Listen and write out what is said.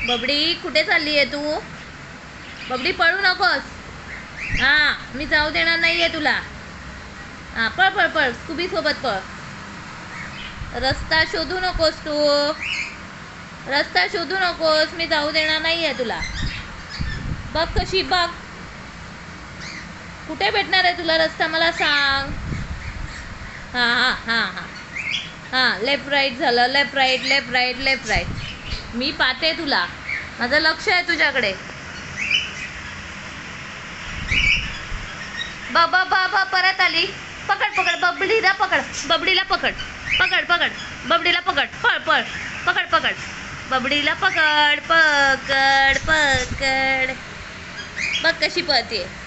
बबडी कुठे चालली आहे तू? बबडी पळू नकोस. हां, मी जाऊ देणार नाही आहे तुला. हां, पळ पळ पळ, स्कूबी सोबत पळ. रस्ता शोधू नकोस तू. रस्ता शोधू नकोस, मी जाऊ देणार नाही आहे तुला. बघ कशी बघ. कुठे भेटणार आहे तुला रस्ता मला सांग. हां हां हां हां हां, लेफ्ट राईट झालं. Left right left right left right. मी पाहते तुला. माझं लक्ष आहे तुझ्याकडे. परत आली. पकड पकड बबडीला पकड. बबडीला पकड. पकड पकड बबडीला पकड. पळ पळ. पकड पकड बबडीला पकड. पकड पकड. बघ कशी पळते.